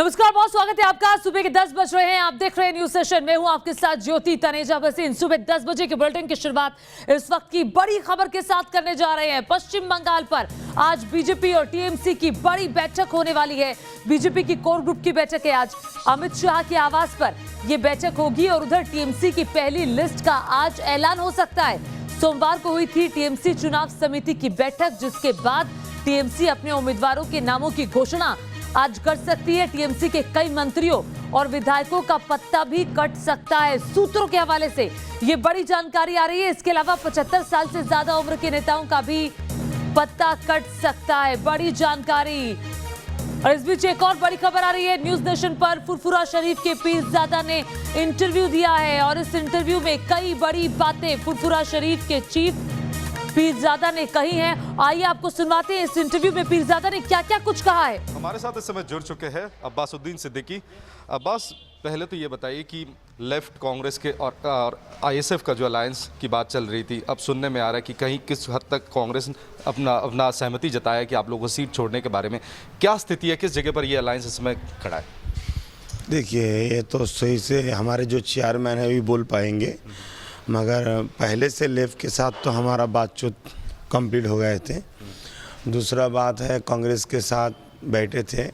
नमस्कार, बहुत स्वागत है आपका। सुबह के 10 बज रहे हैं, आप देख रहे हैं न्यूज सेशन। मैं हूं आपके साथ ज्योति तनेजा भसीन। सुबह 10 बजे के बुलेटिन की शुरुआत इस वक्त की बड़ी खबर के साथ करने जा रहे हैं। पश्चिम बंगाल पर आज बीजेपी और टीएमसी की बड़ी बैठक होने वाली है। बीजेपी की कोर ग्रुप की बैठक है आज। अमित शाह के आवास पर यह बैठक होगी और उधर टीएमसी की पहली लिस्ट का आज ऐलान हो सकता है। सोमवार को हुई थी टीएमसी चुनाव समिति की बैठक, जिसके बाद टीएमसी अपने उम्मीदवारों के नामों की घोषणा आज कर सकती है। टीएमसी के कई मंत्रियों और विधायकों का पत्ता भी कट सकता है। सूत्रों के हवाले से ये बड़ी जानकारी आ रही है। इसके अलावा 75 साल से ज्यादा उम्र के नेताओं का भी पत्ता कट सकता है। बड़ी जानकारी। और इस बीच एक और बड़ी खबर आ रही है। न्यूज नेशन पर फुरफुरा शरीफ के पीरजादा ने इंटरव्यू दिया है और इस इंटरव्यू में कई बड़ी बातें फुरफुरा शरीफ के चीफ पीरजादा ने कही हैं। आइए आपको सुनवाते हैं इस इंटरव्यू में पीरजादा ने क्या क्या कुछ कहा है। हमारे साथ इस समय जुड़ चुके हैं अब्बासुद्दीन सिद्दीकी। अब्बास, पहले तो ये बताइए कि लेफ्ट कांग्रेस के और आईएसएफ का जो अलायंस की बात चल रही थी, अब सुनने में आ रहा है कि कहीं किस हद तक कांग्रेस अपना सहमति जताया कि आप लोगों को सीट छोड़ने के बारे में। क्या स्थिति है, किस जगह पर ये अलायंस इस समय खड़ा है? देखिए, ये तो सही से हमारे जो चेयरमैन है भी बोल पाएंगे, मगर पहले से लेफ्ट के साथ तो हमारा बातचीत कंप्लीट हो गए थे। दूसरा बात है, कांग्रेस के साथ बैठे थे,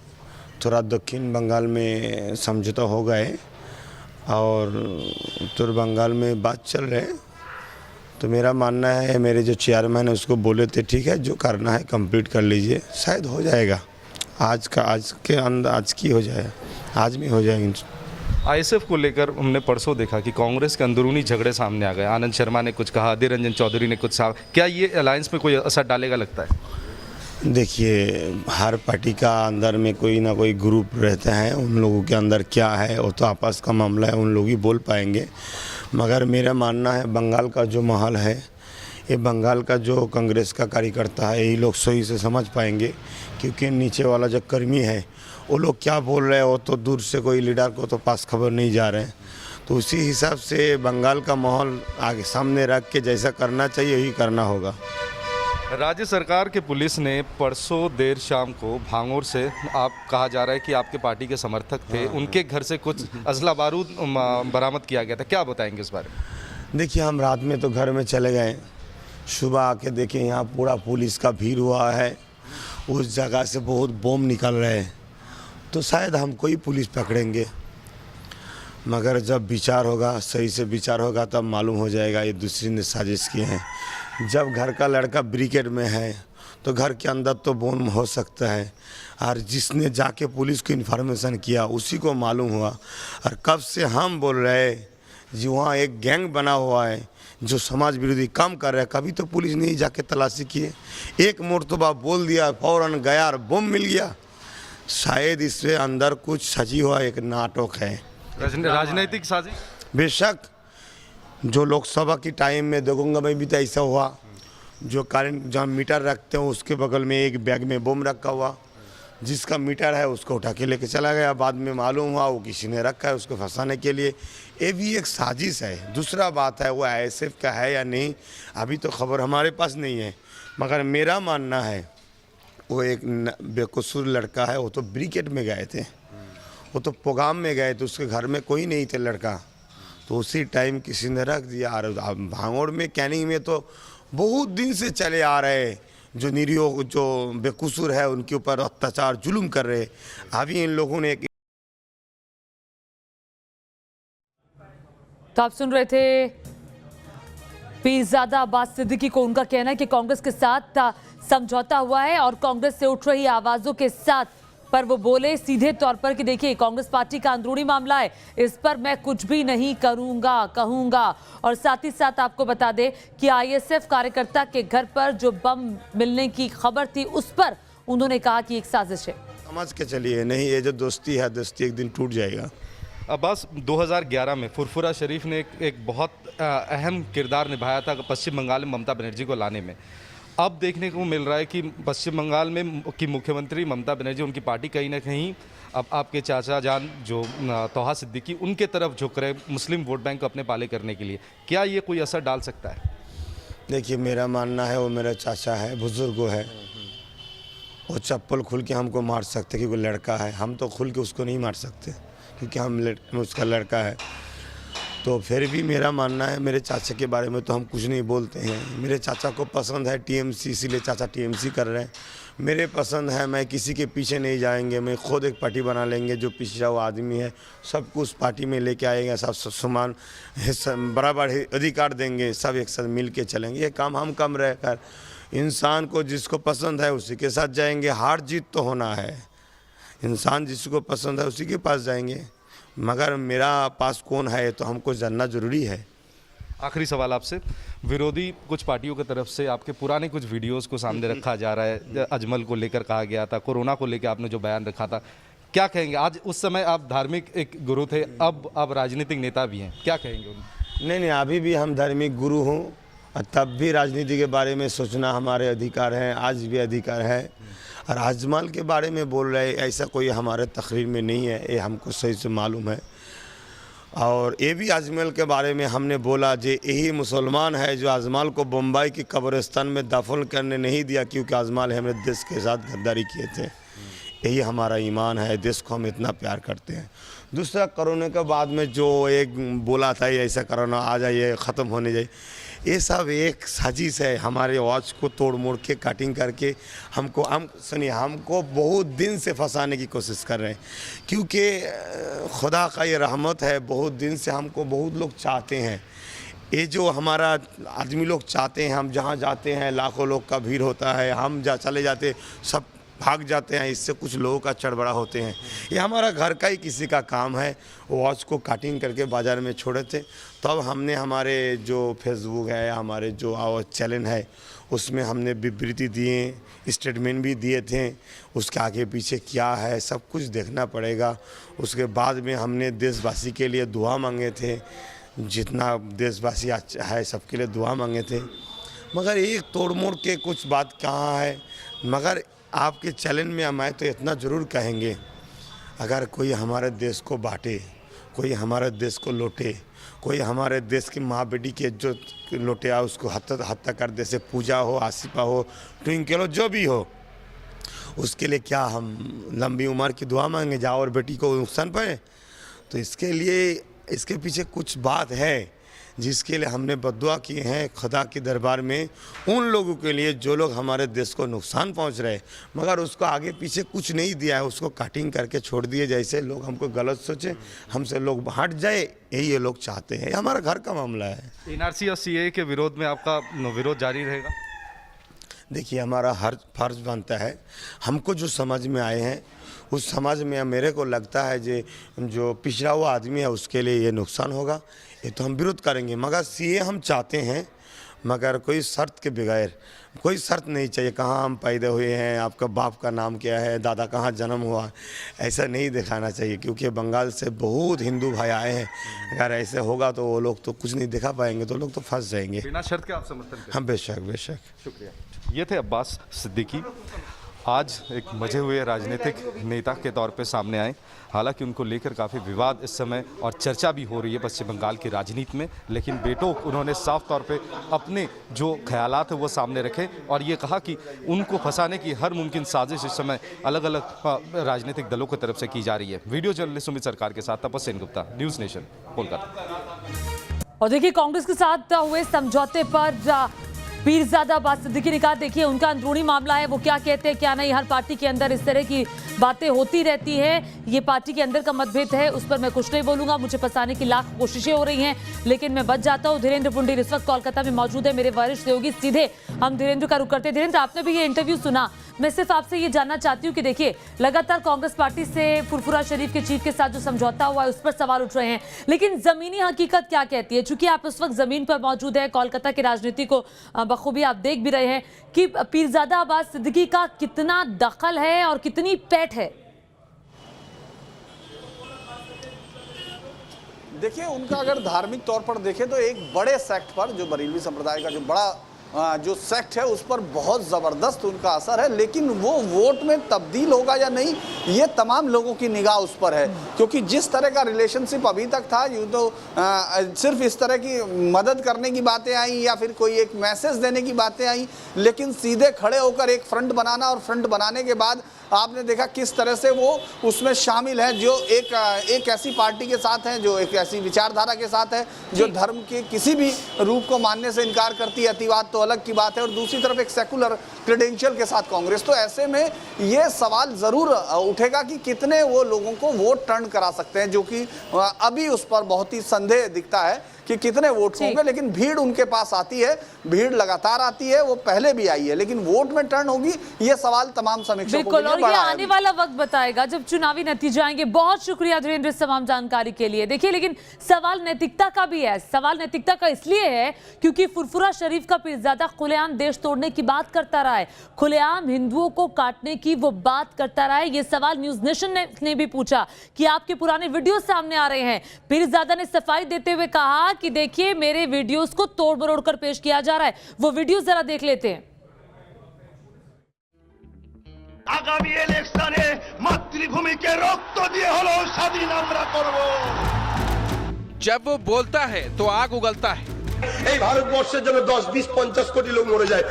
थोड़ा दक्षिण बंगाल में समझौता हो गए और उत्तर बंगाल में बात चल रहे। तो मेरा मानना है, मेरे जो चेयरमैन है उसको बोले थे ठीक है, जो करना है कंप्लीट कर लीजिए, शायद हो जाएगा। आज के अंदर आज की हो जाए, आज में हो जाएगी। आईएसएफ को लेकर हमने परसों देखा कि कांग्रेस के अंदरूनी झगड़े सामने आ गए। आनंद शर्मा ने कुछ कहा, अधीर रंजन चौधरी ने कुछ कहा। क्या ये अलायंस में कोई असर डालेगा लगता है? देखिए, हर पार्टी का अंदर में कोई ना कोई ग्रुप रहते हैं, उन लोगों के अंदर क्या है वो तो आपस का मामला है, उन लोग ही बोल पाएंगे। मगर मेरा मानना है, बंगाल का जो माहौल है, ये बंगाल का जो कांग्रेस का कार्यकर्ता है, यही लोग सही से समझ पाएंगे, क्योंकि नीचे वाला जो कर्मी है वो लोग क्या बोल रहे हैं, वो तो दूर से कोई लीडर को तो पास खबर नहीं जा रहे हैं। तो उसी हिसाब से बंगाल का माहौल आगे सामने रख के जैसा करना चाहिए वही करना होगा। राज्य सरकार के पुलिस ने परसों देर शाम को भांगोर से, आप कहा जा रहा है कि आपके पार्टी के समर्थक थे, उनके घर से कुछ असला बारूद बरामद किया गया था। क्या बताएंगे इस बारे में? देखिए, हम रात में तो घर में चले गए, सुबह आके देखे यहाँ पूरा पुलिस का भीड़ हुआ है, उस जगह से बहुत बम निकल रहे हैं। तो शायद हमको ही पुलिस पकड़ेंगे, मगर जब विचार होगा, सही से विचार होगा, तब मालूम हो जाएगा ये दूसरी ने साजिश की है। जब घर का लड़का ब्रिगेड में है तो घर के अंदर तो बम हो सकता है, और जिसने जाके पुलिस को इन्फॉर्मेशन किया उसी को मालूम हुआ। और कब से हम बोल रहे जी वहाँ एक गैंग बना हुआ है जो समाज विरोधी काम कर रहा है, कभी तो पुलिस नहीं जाके तलाशी किए। एक मरतबा बोल दिया, फौरन गया और बम मिल गया। शायद इससे अंदर कुछ सजी हुआ एक नाटक है, राजनीतिक साजिश। बेशक, जो लोकसभा की टाइम में दोगंगा में भी तो ऐसा हुआ, जो करंट जहाँ मीटर रखते हैं उसके बगल में एक बैग में बम रखा हुआ, जिसका मीटर है उसको उठा के लेके चला गया। बाद में मालूम हुआ वो किसी ने रखा है उसको फंसाने के लिए। ये भी एक साजिश है। दूसरा बात है, वो आईएसएफ का है या नहीं, अभी तो खबर हमारे पास नहीं है, मगर मेरा मानना है वो एक बेकसूर लड़का है। वो तो ब्रिगेड में गए थे, वो तो प्रोग्राम में गए थे, उसके घर में कोई नहीं थे लड़का, तो उसी टाइम किसी ने रख दिया। और भांगोड़ में कैनिंग में तो बहुत दिन से चले आ रहे, जो निरीह जो बेकसूर है उनके ऊपर अत्याचार जुल्म कर रहे। अभी इन लोगों ने तो आप सुन रहे थे पीरजादा अब्बास सिद्दीकी को। उनका कहना है कि कांग्रेस के साथ समझौता हुआ है और कांग्रेस से उठ रही आवाजों के साथ, पर वो बोले सीधे तौर पर कि देखिए, कांग्रेस पार्टी का अंदरूनी मामला है, इस पर मैं कुछ भी नहीं कहूंगा। और साथ ही साथ आपको बता दें कि आईएसएफ कार्यकर्ता के घर पर जो बम मिलने की खबर थी, उस पर उन्होंने कहा कि एक साजिश है। समझ के चलिए, नहीं, ये जो दोस्ती है, दोस्ती एक दिन टूट जाएगा। अब्बास, 2011 में फुरफुरा शरीफ ने एक बहुत अहम किरदार निभाया था पश्चिम बंगाल में ममता बनर्जी को लाने में। अब देखने को मिल रहा है कि पश्चिम बंगाल में की मुख्यमंत्री ममता बनर्जी, उनकी पार्टी कहीं ना कहीं अब आपके चाचा जान जो तोहा सिद्दीकी, उनके तरफ झुक रहे, मुस्लिम वोट बैंक को अपने पाले करने के लिए। क्या ये कोई असर डाल सकता है? देखिए, मेरा मानना है वो मेरा चाचा है, बुजुर्ग है, वो चप्पल खुल के हमको मार सकते क्योंकि लड़का है, हम तो खुल के उसको नहीं मार सकते क्योंकि हम उसका लड़का है। तो फिर भी मेरा मानना है, मेरे चाचा के बारे में तो हम कुछ नहीं बोलते हैं। मेरे चाचा को पसंद है टीएमसी, इसीलिए चाचा टीएमसी कर रहे हैं। मेरे पसंद है, मैं किसी के पीछे नहीं जाएंगे, मैं खुद एक पार्टी बना लेंगे। जो पिछड़ा हुआ आदमी है सबको उस पार्टी में लेके आएंगे, सब समान बराबर अधिकार देंगे, सब एक साथ मिल के चलेंगे। ये काम हम कम रहकर इंसान को जिसको पसंद है उसी के साथ जाएंगे। हार जीत तो होना है, इंसान जिसको पसंद है उसी के पास जाएंगे। मगर मेरा पास कौन है तो हमको जानना ज़रूरी है। आखिरी सवाल आपसे, विरोधी कुछ पार्टियों की तरफ से आपके पुराने कुछ वीडियोस को सामने रखा जा रहा है। अजमल को लेकर कहा गया था, कोरोना को लेकर आपने जो बयान रखा था, क्या कहेंगे? आज उस समय आप धार्मिक एक गुरु थे, अब आप राजनीतिक नेता भी हैं, क्या कहेंगे उन्हें? नहीं, अभी भी हम धार्मिक गुरु हूँ और तब भी राजनीति के बारे में सोचना हमारे अधिकार है, आज भी अधिकार है। और अजमल के बारे में बोल रहे, ऐसा कोई हमारे तकरीर में नहीं है, ये हमको सही से मालूम है। और ये भी अजमल के बारे में हमने बोला जो यही मुसलमान है जो अजमल को बम्बई की कब्रिस्तान में दफन करने नहीं दिया क्योंकि अजमल हमारे देश के साथ गद्दारी किए थे। यही हमारा ईमान है, देश को हम इतना प्यार करते हैं। दूसरा, कोरोना के बाद में जो एक बोला था ऐसा कोरोना आ जाइए, ख़त्म होने जाए, ये सब एक साजिश है। हमारे आवाज़ को तोड़ मोड़ के कटिंग करके हमको बहुत दिन से फंसाने की कोशिश कर रहे हैं क्योंकि खुदा का ये रहमत है, बहुत दिन से हमको बहुत लोग चाहते हैं। ये जो हमारा आदमी लोग चाहते हैं, हम जहाँ जाते हैं लाखों लोग का भीड़ होता है, हम चले जाते सब भाग जाते हैं, इससे कुछ लोगों का चढ़बड़ा होते हैं। ये हमारा घर का ही किसी का काम है, वॉच को कटिंग करके बाज़ार में छोड़े थे। तब हमने हमारे जो फेसबुक है, हमारे जो चैनल है, उसमें हमने विवृत्ति दिए, स्टेटमेंट भी दिए थे। उसके आगे पीछे क्या है सब कुछ देखना पड़ेगा। उसके बाद में हमने देशवासी के लिए दुआ मांगे थे, जितना देशवासी है सबके लिए दुआ मांगे थे। मगर एक तोड़ मोड़ के कुछ बात कहाँ है। मगर आपके चैनल में मैं तो इतना ज़रूर कहेंगे, अगर कोई हमारे देश को बांटे, कोई हमारे देश को लूटे, कोई हमारे देश की माँ बेटी की इज्जत लूटे, उसको हत्या कर दे, से पूजा हो, आसिफा हो, ट्विंकल हो, जो भी हो, उसके लिए क्या हम लंबी उम्र की दुआ मांगे जाओ और बेटी को नुकसान पाए? तो इसके लिए इसके पीछे कुछ बात है जिसके लिए हमने बद्दुआ की हैं खुदा के दरबार में उन लोगों के लिए जो लोग हमारे देश को नुकसान पहुंच रहे, मगर उसको आगे पीछे कुछ नहीं दिया है, उसको कटिंग करके छोड़ दिए। जैसे लोग हमको गलत सोचे, हमसे लोग हट जाए, यही ये लोग चाहते हैं। ये हमारा घर का मामला है। एनआरसी और सीएए के विरोध में आपका विरोध जारी रहेगा? देखिए, हमारा हर फर्ज बनता है, हमको जो समझ में आए हैं उस समझ में मेरे को लगता है जो पिछड़ा हुआ आदमी है उसके लिए ये नुकसान होगा, ये तो हम विरोध करेंगे। मगर सीए हम चाहते हैं, मगर कोई शर्त के बगैर, कोई शर्त नहीं चाहिए। कहाँ हम पैदा हुए हैं, आपका बाप का नाम क्या है, दादा कहाँ जन्म हुआ, ऐसा नहीं दिखाना चाहिए क्योंकि बंगाल से बहुत हिंदू भाई आए हैं। अगर ऐसे होगा तो वो लोग तो कुछ नहीं दिखा पाएंगे, तो लोग तो फंस जाएंगे। बिना शर्त के आप समर्थन करें? हाँ, बेशक बेशक। शुक्रिया। ये थे अब्बास सिद्दीकी, आज एक मजे हुए राजनीतिक नेता के तौर पे सामने आए। हालांकि उनको लेकर काफ़ी विवाद इस समय और चर्चा भी हो रही है पश्चिम बंगाल की राजनीति में, लेकिन बेटोक उन्होंने साफ तौर पे अपने जो ख्यालात है वो सामने रखे और ये कहा कि उनको फंसाने की हर मुमकिन साजिश इस समय अलग अलग राजनीतिक दलों की तरफ से की जा रही है। वीडियो जर्नलिस्ट सुमित सरकार के साथ तपस्या सेनगुप्ता, न्यूज़ नेशन, कोलकाता। और देखिए, कांग्रेस के साथ हुए समझौते पर पीरजादा अब्बास सिद्दीकी ने कहा, देखिए उनका अंदरूनी मामला है, वो क्या कहते हैं क्या नहीं। हर पार्टी के अंदर इस तरह की बातें होती रहती हैं, ये पार्टी के अंदर का मतभेद है, उस पर मैं कुछ नहीं बोलूंगा। मुझे फंसाने की लाख कोशिशें हो रही हैं, लेकिन मैं बच जाता हूं। धीरेन्द्र पुंडीर इस वक्त कोलकाता में मौजूद है, मेरे वरिष्ठ सहयोगी। सीधे हम धीरेन्द्र का रुख करते हैं। धीरेन्द्र, आपने भी ये इंटरव्यू सुना, मैं सिर्फ आपसे ये जानना चाहती हूँ कि देखिए लगातार कांग्रेस पार्टी से फुरफुरा शरीफ के चीफ के साथ जो समझौता हुआ है उस पर सवाल उठ रहे हैं, लेकिन जमीनी हकीकत क्या कहती है? चूंकि आप उस वक्त जमीन पर मौजूद है, कोलकाता की राजनीति को बखूबी आप देख भी रहे हैं कि पीरजादा अब्बास सिद्दीकी का कितना दखल है और कितनी पैठ है। देखिए, उनका अगर धार्मिक तौर पर देखें तो एक बड़े सेक्ट पर, जो बरेलवी संप्रदाय का जो बड़ा जो सेक्ट है उस पर बहुत ज़बरदस्त उनका असर है, लेकिन वो वोट में तब्दील होगा या नहीं ये तमाम लोगों की निगाह उस पर है। क्योंकि जिस तरह का रिलेशनशिप अभी तक था, यूँ तो सिर्फ इस तरह की मदद करने की बातें आई या फिर कोई एक मैसेज देने की बातें आई, लेकिन सीधे खड़े होकर एक फ्रंट बनाना और फ्रंट बनाने के बाद आपने देखा किस तरह से वो उसमें शामिल है, जो एक ऐसी पार्टी के साथ है, जो एक ऐसी विचारधारा के साथ है जो धर्म के किसी भी रूप को मानने से इनकार करती है। अतिवाद तो अलग की बात है, और दूसरी तरफ एक सेकुलर क्रेडेंशियल के साथ कांग्रेस। तो ऐसे में ये सवाल ज़रूर उठेगा कि कितने वो लोगों को वोट टर्न करा सकते हैं, जो कि अभी उस पर बहुत ही संदेह दिखता है कि कितने वोट होंगे। लेकिन भीड़ उनके पास आती है, भीड़ लगातार आती है, वो पहले भी आई है, लेकिन वोट में टर्न होगी ये सवाल तमाम समीक्षकों के लिए और ये आने वाला वक्त बताएगा जब चुनावी नतीजे आएंगे। बहुत शुक्रिया धीरेन्द्र इस तमाम जानकारी के लिए। देखिए, लेकिन सवाल नैतिकता का भी है। सवाल नैतिकता का इसलिए है क्योंकि फुरफुरा शरीफ का पीरजादा खुलेआम देश तोड़ने की बात करता रहा है, खुलेआम हिंदुओं को काटने की वो बात करता रहा है। ये सवाल न्यूज नेशन ने भी पूछा कि आपके पुराने वीडियो सामने आ रहे हैं। पीरजादा ने सफाई देते हुए कहा कि देखिए मेरे वीडियोस को तोड़ मरोड़ कर पेश किया जा रहा है। वो वीडियो जरा देख लेते हैं। आगामी इलेक्शने मातृभूमि के रक्त दिए हलो स्वाधीन আমরা করব। जब वो बोलता है तो आग उगलता है। এই ভারতবর্ষের জন্য 10, 20, 50 কোটি লোক মরে যায়।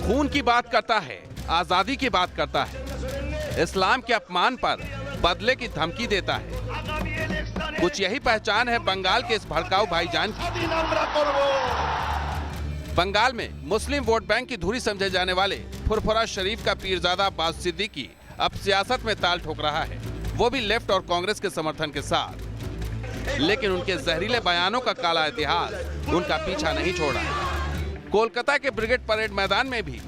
खून की बात करता है, आजादी की बात करता है, इस्लाम के अपमान पर बदले की धमकी देता है। कुछ यही पहचान है बंगाल के इस भड़काऊ भाईजान की। बंगाल में मुस्लिम वोट बैंक की धुरी समझे जाने वाले फुरफुरा शरीफ का पीरजादा अब्बास सिद्दीकी अब सियासत में ताल ठोक रहा है, वो भी लेफ्ट और कांग्रेस के समर्थन के साथ। लेकिन उनके जहरीले बयानों का काला इतिहास उनका पीछा नहीं छोड़ा। कोलकाता के ब्रिगेड परेड मैदान में भी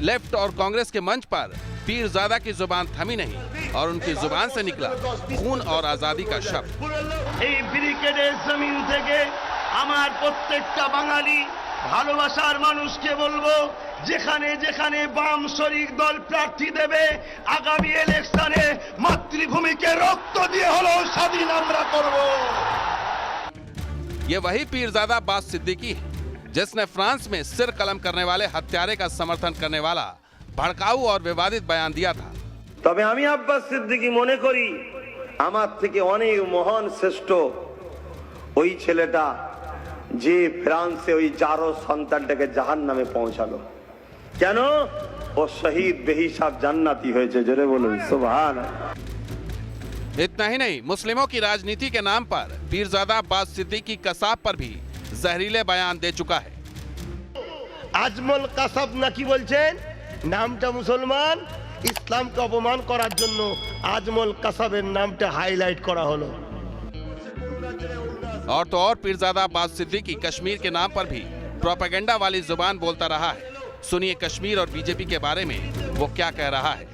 लेफ्ट और कांग्रेस के मंच पर पीरजादा की जुबान थमी नहीं और उनकी जुबान से निकला खून और आजादी का शब्द। এই ব্রিগেডের জমিন থেকে আমার প্রত্যেকটা বাঙালি ভালোবাসার মানুষকে বলবো, যেখানে যেখানে বাম শরিক দল প্রার্থী দেবে আগামী ইলেকশনে মাতৃভূমিকে রক্ত দিয়ে হলো স্বাধীন আমরা করব। ये वही पीरजादा अब्बास सिद्दीकी है जिसने फ्रांस में सिर कलम करने वाले हत्यारे का समर्थन करने वाला भड़काऊ और विवादित बयान दिया था। তবে আমি আব্বাস সিদ্দিকী মনে করি আমার থেকে অনেক মহান শ্রেষ্ঠ ওই ছেলেটা যে ফ্রান্সে ওই জারো সন্তানটাকে জাহান্নামে পৌঁছালো। কেন? ও শহীদ বেহিসাব জান্নাতি হয়েছে। জোরে বলুন সুবহানাল্লাহ। इतना ही नहीं, मुस्लिमों की राजनीति के नाम पर पीरजादा अब्बास सिद्दीकी कसाब पर भी जहरीले बयान दे चुका है। আজমল কাসাব নাকি বলছেন নামটা মুসলমান, ইসলামকে অপমান করার জন্য আজমল কাসাবের নামটা হাইলাইট করা হলো। और तो और पीरजादा अब्बास सिद्दीकी कश्मीर के नाम पर भी प्रोपेगेंडा वाली जुबान बोलता रहा है। सुनिए कश्मीर और बीजेपी के बारे में वो क्या कह रहा है।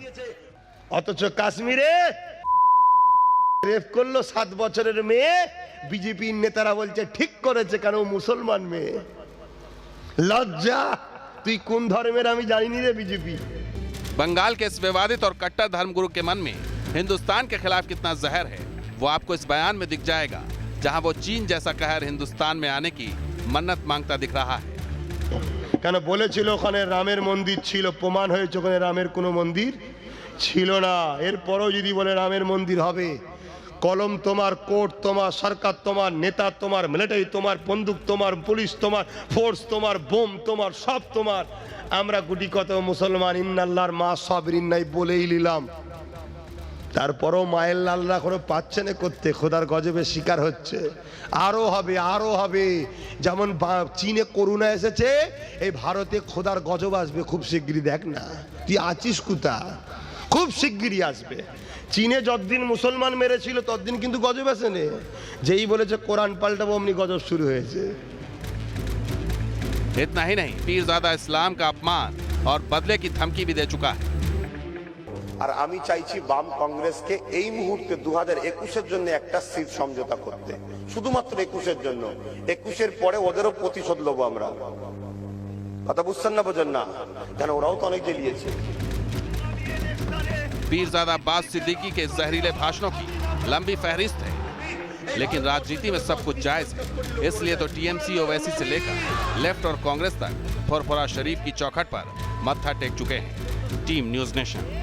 অথচ কাশ্মীরে রেপ করলো 7 বছরের মেয়ে, বিজেপি নেতারা বলছে ঠিক করেছে কেন মুসলমান মেয়ে। লজ্জা, তুই কোন ধর্মের আমি জানিনি রে বিজেপি। बंगाल के इस विवादित और कट्टर धर्मगुरु के मन में हिंदुस्तान के खिलाफ कितना जहर है वो आपको इस बयान में दिख जाएगा, जहां वो चीन जैसा कहर हिंदुस्तान में आने की मन्नत मांगता दिख रहा है। কেন বলেছিল ওখানে রামের মন্দির ছিল, প্রমাণ হয়েছে ওখানে রামের কোনো মন্দির ছিল না। এরপরও যদি বলে রামের মন্দির হবে, কলম তোমার, কোর্ট তোমার, সরকার তোমার, নেতা তোমার, মিলিটারি তোমার, বন্দুক তোমার, পুলিশ তোমার, ফোর্স তোমার, বোম তোমার, সব তোমার। আমরা গুটি কত মুসলমান ইন্নাল্লাহর মা সাবরিন নাই বলেই নিলাম। তারপরও মায়ের লালরা করে পাচ্ছে না করতে, খোদার গজবে শিকার হচ্ছে। আরো হবে, আরো হবে। যেমন চীনে করোনা এসেছে, এই ভারতে খোদার গজব আসবে খুব শিগগিরই। দেখ না তুই আছিস কোথা, খুব শিগগিরই আসবে। চীনে যতদিন মুসলমান মেরেছিল ততদিন কিন্তু গজব আসেনি। যেই বলেছে কোরআন পাল্টাবো অমনি গজব শুরু হয়েছে। इतना ही नहीं, पीरजादा इस्लाम का अपमान और बदले की धमकी भी दे चुका है। আর আমি চাইছি বাম কংগ্রেসকে এই মুহূর্তে 2021-এর জন্য একটা সিট সমঝোতা করতে, শুধুমাত্র 21-এর জন্য। 21-এর পরে ওদেরও প্রতিশোধ নেবো আমরা। কথা বুঝছেন না, বোঝেন না? কেন ওরাও তো অনেক জ্বালিয়েছে। पीरजादा अब्बास सिद्दीकी के जहरीले भाषणों की लंबी फहरिस्त है। लेकिन राजनीति में सब कुछ जायज है, इसलिए तो टीएमसी ओवैसी से लेकर लेफ्ट और कांग्रेस तक फुरफुरा शरीफ की चौखट पर मत्था टेक चुके हैं। Team news nation.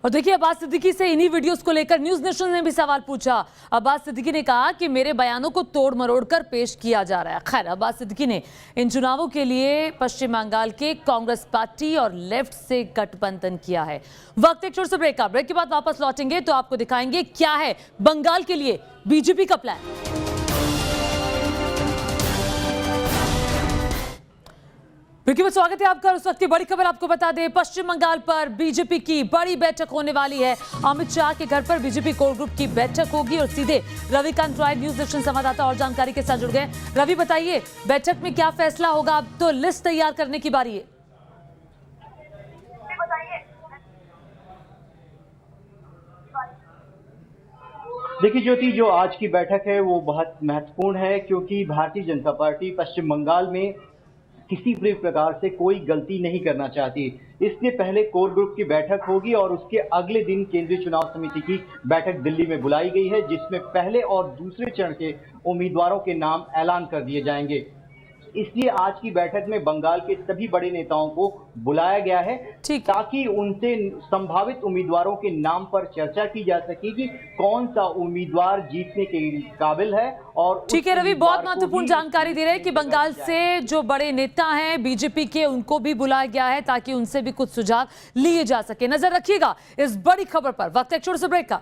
और देखिए, अब्बास सिद्दीकी से इन्हीं वीडियोस को लेकर न्यूज नेशन ने भी सवाल पूछा। अब्बास सिद्दीकी ने कहा कि मेरे बयानों को तोड़ मरोड़ कर पेश किया जा रहा है। खैर, अब्बास सिद्दीकी ने इन चुनावों के लिए पश्चिम बंगाल के कांग्रेस पार्टी और लेफ्ट से गठबंधन किया है। वक्त एक छोटे से ब्रेक का, ब्रेक के बाद वापस लौटेंगे तो आपको दिखाएंगे क्या है बंगाल के लिए बीजेपी का प्लान। ब्रेक में स्वागत है आपका। उस वक्त की बड़ी खबर आपको बता दें, पश्चिम बंगाल पर बीजेपी की बड़ी बैठक होने वाली है। अमित शाह के घर पर बीजेपी कोर ग्रुप की बैठक होगी और सीधे रविकांत राय न्यूज नेशन संवाददाता और जानकारी के साथ जुड़ गए। रवि, बताइए बैठक में क्या फैसला होगा? अब तो लिस्ट तैयार करने की बारी है। देखिए ज्योति, जो आज की बैठक है वो बहुत महत्वपूर्ण है, क्योंकि भारतीय जनता पार्टी पश्चिम बंगाल में किसी भी प्रकार से कोई गलती नहीं करना चाहती। इसलिए पहले कोर ग्रुप की बैठक होगी और उसके अगले दिन केंद्रीय चुनाव समिति की बैठक दिल्ली में बुलाई गई है, जिसमें पहले और दूसरे चरण के उम्मीदवारों के नाम ऐलान कर दिए जाएंगे। इसलिए आज की बैठक में बंगाल के सभी बड़े नेताओं को बुलाया गया है, ताकि उनसे संभावित उम्मीदवारों के नाम पर चर्चा की जा सके कि कौन सा उम्मीदवार जीतने के काबिल है। और ठीक है रवि, बहुत महत्वपूर्ण जानकारी दे रहे हैं कि बंगाल से जो बड़े नेता हैं बीजेपी के, उनको भी बुलाया गया है ताकि उनसे भी कुछ सुझाव लिए जा सके। नजर रखिएगा इस बड़ी खबर पर। वक्त एक छोटे से ब्रेक का।